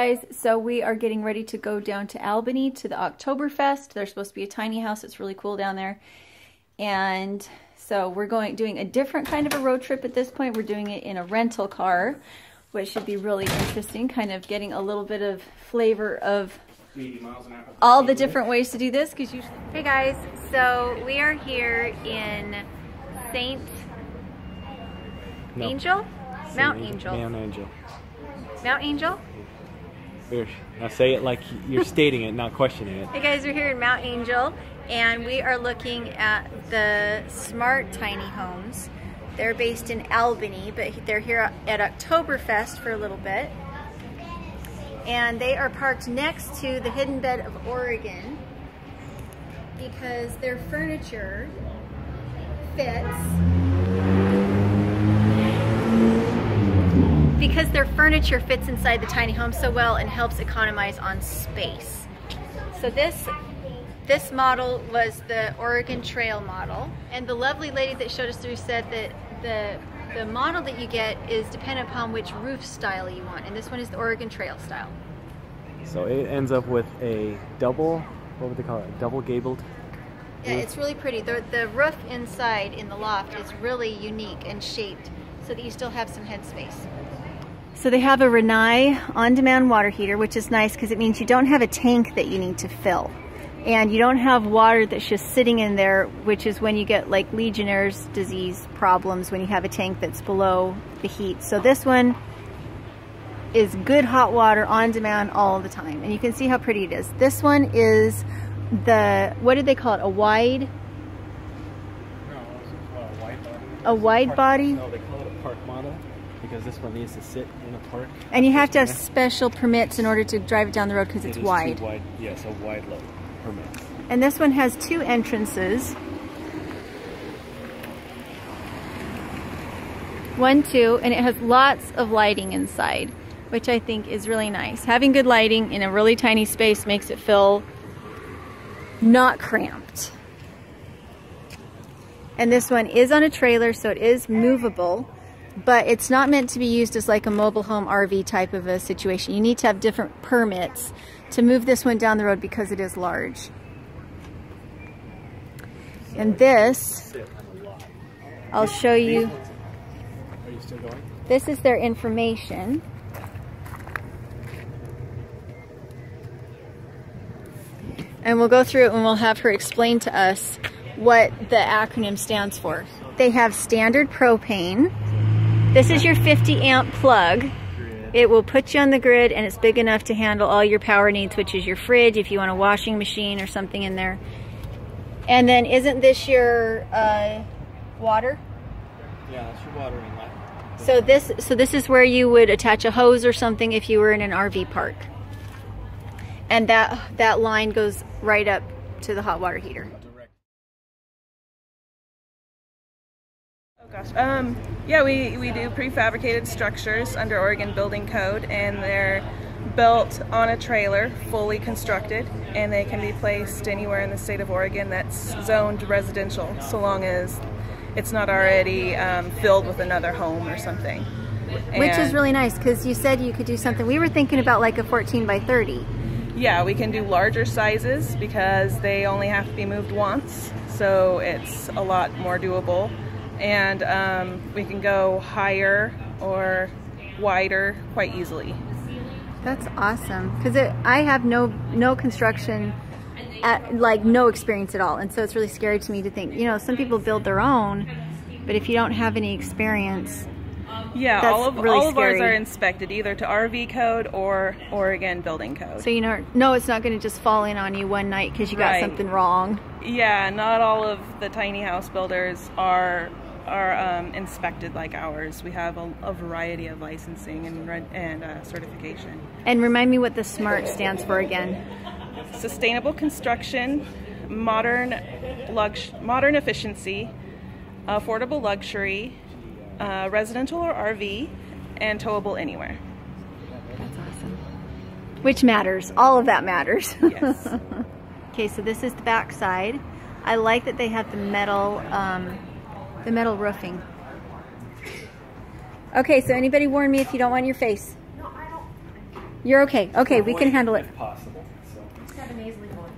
guys, so we are getting ready to go down to Albany to the Oktoberfest. There's supposed to be a tiny house. It's really cool down there. And so we're doing a different kind of a road trip at this point. We're doing it in a rental car, which should be really interesting, kind of getting a little bit of flavor of all the different ways to do this. Hey guys, so we are here in Mount Angel? Mount Angel? Now say it like you're stating it, not questioning it. Hey guys, we're here in Mount Angel, and we are looking at the Smart Tiny Homes. They're based in Albany, but they're here at Oktoberfest for a little bit. And they are parked next to the Hidden Bed of Oregon because their furniture fits. Because their furniture fits inside the tiny home so well and helps economize on space. So this model was the Oregon Trail model, and the lovely lady that showed us through said that the model that you get is dependent upon which roof style you want, and this one is the Oregon Trail style. So it ends up with a double, what would they call it, double gabled? Yeah, it's really pretty. The roof inside in the loft is really unique and shaped so that you still have some headspace. So they have a Rinnai on-demand water heater, which is nice because it means you don't have a tank that you need to fill. And you don't have water that's just sitting in there, which is when you get like Legionnaire's disease problems when you have a tank that's below the heat. So this one is good hot water on demand all the time. And you can see how pretty it is. This one is the, what did they call it? A wide? No, it's a wide body. A wide body? No, they call it a park model because this one needs to sit in a park. And you have to have special permits in order to drive it down the road because it's wide. Too wide. Yes, a wide load permit. And this one has two entrances. 1, 2, and it has lots of lighting inside, which I think is really nice. Having good lighting in a really tiny space makes it feel not cramped. And this one is on a trailer, so it is movable, but it's not meant to be used as like a mobile home RV type of a situation. You need to have different permits to move this one down the road because it is large. And this, I'll show you. Are you still going? This is their information. And we'll go through it and we'll have her explain to us what the acronym stands for. They have standard propane. This is your 50 amp plug. It will put you on the grid, and it's big enough to handle all your power needs, which is your fridge, if you want a washing machine or something in there. And then isn't this your water? Yeah, that's your water inlet. So this is where you would attach a hose or something if you were in an RV park. And that line goes right up to the hot water heater. Yeah, we do prefabricated structures under Oregon Building Code, and they're built on a trailer, fully constructed, and they can be placed anywhere in the state of Oregon that's zoned residential, so long as it's not already filled with another home or something. Which is really nice, because you said you could do something. We were thinking about like a 14 by 30. Yeah, we can do larger sizes because they only have to be moved once, so it's a lot more doable. And we can go higher or wider quite easily. That's awesome, because I have no construction, like no experience at all, and so it's really scary to me to think, you know, some people build their own, but if you don't have any experience, yeah, that's all of scary. ours are inspected either to RV code or Oregon Building Code. So you know it's not going to just fall in on you one night because you got something wrong. Yeah, not all of the tiny house builders are inspected like ours. We have a variety of licensing and certification. And remind me what the SMART stands for again. Sustainable construction, modern efficiency, affordable luxury, residential or RV, and towable anywhere. That's awesome. Which matters. All of that matters. Yes. Okay, so this is the back side. I like that they have the metal roofing. Okay, so anybody warn me if you don't want your face? No, I don't. You're okay. Okay, we can handle it. If possible. So. It's got a nasally voice.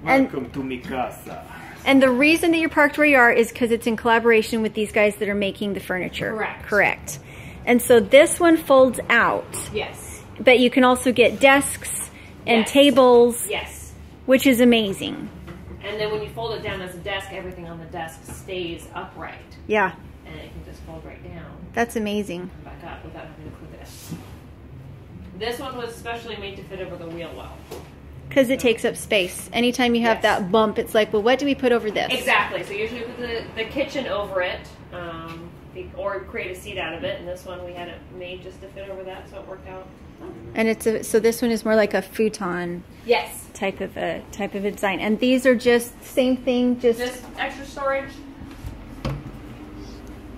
Welcome to mi casa. And the reason that you're parked where you are is because it's in collaboration with these guys that are making the furniture. Correct. Correct. And so this one folds out. Yes. But you can also get desks and Yes. tables. Yes. Which is amazing. And then when you fold it down as a desk, everything on the desk stays upright. Yeah. And it can just fold right down. That's amazing. Come back up without having to clip it. This one was specially made to fit over the wheel well. Because it takes up space. Anytime you have Yes. that bump, it's like, well, what do we put over this? Exactly. So usually put the kitchen over it, or create a seat out of it. And this one we had it made just to fit over that, so it worked out. And it's so this one is more like a futon Yes. type of a design. And these are just same thing, just extra storage.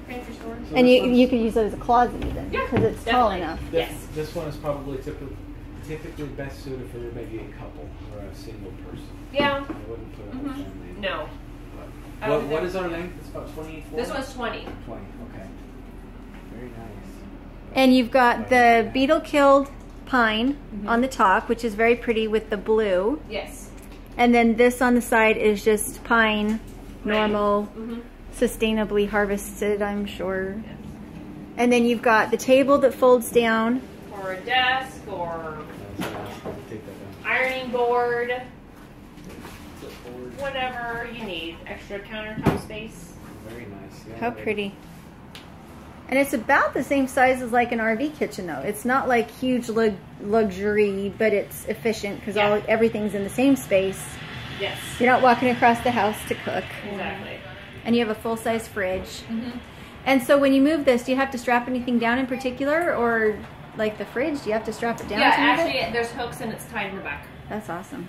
Pantry storage. and you can use it as a closet even because it's tall definitely. enough. Yes. This one is probably typically best suited for maybe a couple or a single person. Yeah. I wouldn't put it on family. No. What is our length? It's about 24? This one's 20. 20, okay. Very nice. And you've got the beetle killed pine on the top, which is very pretty with the blue. Yes. And then this on the side is just pine, normal, sustainably harvested, I'm sure. Yes. And then you've got the table that folds down. Or a desk, or Take that down. ironing board, Clipboard. whatever you need. Extra countertop space. Very nice. Yeah, How pretty. And it's about the same size as like an RV kitchen though. It's not like huge luxury, but it's efficient because everything's in the same space. Yes. You're not walking across the house to cook. Exactly. And you have a full-size fridge. And so when you move this, do you have to strap anything down in particular, or like the fridge, do you have to strap it down? Yeah, to move actually, it? there's hooks and it's tied in the back. That's awesome.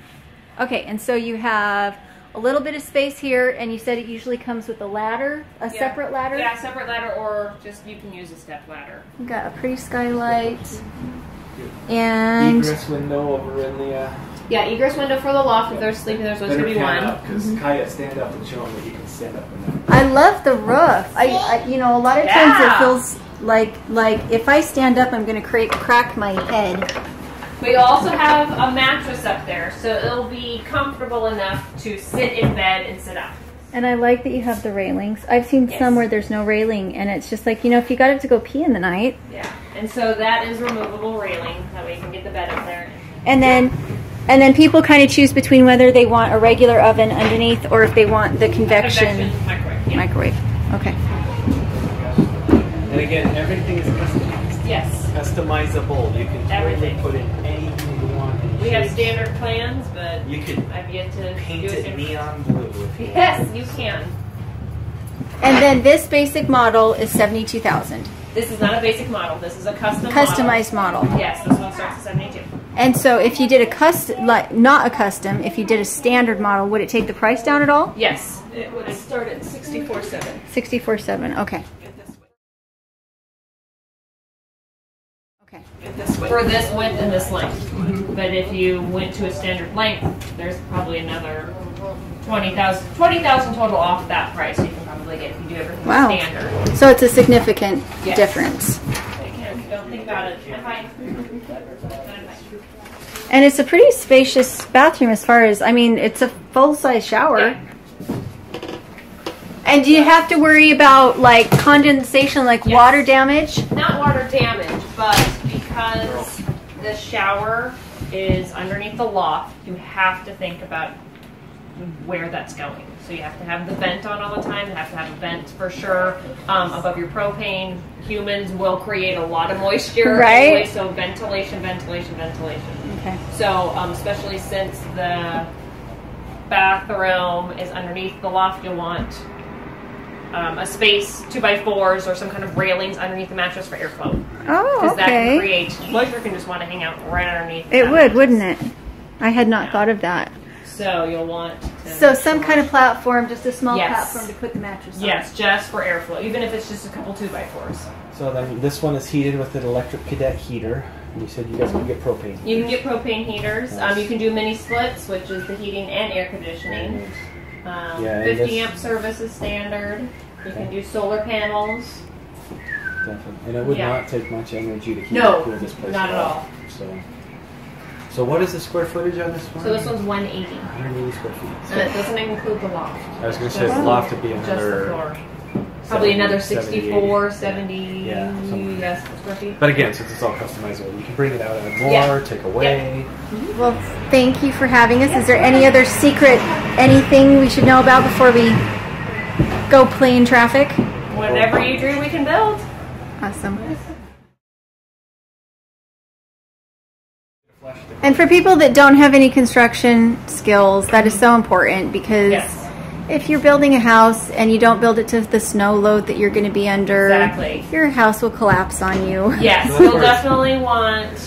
Okay, and so you have a little bit of space here, and you said it usually comes with a ladder, a separate ladder? Yeah, separate ladder, or just you can use a step ladder. We've got a pretty skylight. And egress window over in the... Yeah, egress window for the loft. If they're sleeping, there's supposed to be one. Because Kaya, stand up and show them that you can stand up and down. I love the roof. I you know, a lot of times it feels like if I stand up, I'm going to crack my head. We also have a mattress up there, so it'll be comfortable enough to sit in bed and sit up. And I like that you have the railings. I've seen some where there's no railing, and it's just like, you know, if you got up to go pee in the night. Yeah, and so that is removable railing. That way you can get the bed up there. And then people kind of choose between whether they want a regular oven underneath or if they want the convection microwave. Yeah. microwave. Okay. And again, everything is customized. Yes. Customizable. You can totally put in anything you want. We have standard plans, but you can I've yet to paint do it neon blue. If you Yes, you can. And then this basic model is $72,000. This is not a basic model. This is a Customized model. Yes, this one starts at 72. And so if you did a custom, like not a custom, if you did a standard model, would it take the price down at all? Yes, it would start at 64.7. 64.7. Okay. Okay. For this width and this length. But if you went to a standard length, there's probably another 20,000 total off that price. You can probably get if you do everything standard. So it's a significant difference. Don't think about it. And it's a pretty spacious bathroom as far as, I mean, it's a full-size shower. Yeah. And do you have to worry about like condensation, like water damage? Not water damage, but because the shower is underneath the loft, you have to think about where that's going. So you have to have the vent on all the time. You have to have a vent for sure above your propane. Humans will create a lot of moisture. Right. Anyway, so ventilation. Okay. So especially since the bathroom is underneath the loft, you'll want a space 2x4s or some kind of railings underneath the mattress for airflow. Oh, Because that can okay. create moisture can just want to hang out right underneath. It that would, mattress. wouldn't it? I had not thought of that. So you'll want to So some kind of platform, just a small platform to put the mattress on. Yes, just for airflow, even if it's just a couple 2x4s. So then this one is heated with an electric cadet heater. And you said you guys can get propane. You can get propane heaters. Nice. You can do mini splits, which is the heating and air conditioning. Yeah, 50 amp service is standard. You can do solar panels. Definitely. And it would not take much energy to heat No, and cool this place not at off. all. So So what is the square footage on this one? So this one's 180. 180 square feet. And it doesn't include the loft. I was going to say the loft would be Just the another... floor. Probably another 64, 70, yeah, something. yes, square feet. But again, since it's all customizable, you can bring it out and more, Yeah. take away. Mm-hmm. Well, thank you for having us. Is there any other secret, anything we should know about before we go play in traffic? Whatever you dream, we can build. Awesome. And for people that don't have any construction skills, that is so important because Yes. if you're building a house and you don't build it to the snow load that you're going to be under, Exactly. your house will collapse on you. Yes, you'll definitely want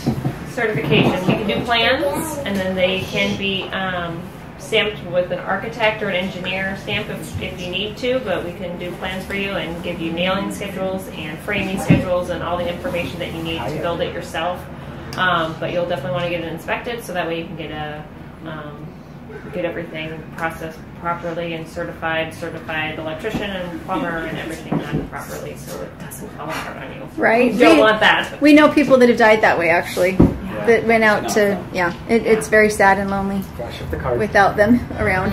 certification. You can do plans, and then they can be stamped with an architect or an engineer stamp if you need to, but we can do plans for you and give you nailing schedules and framing schedules and all the information that you need to build it yourself. But you'll definitely want to get it inspected so that way you can get everything processed properly and certified electrician and plumber and everything done properly so it doesn't fall apart on you. Right? You don't want that. We know people that have died that way, actually. That went out to, it's very sad and lonely Gosh, if the car without them around.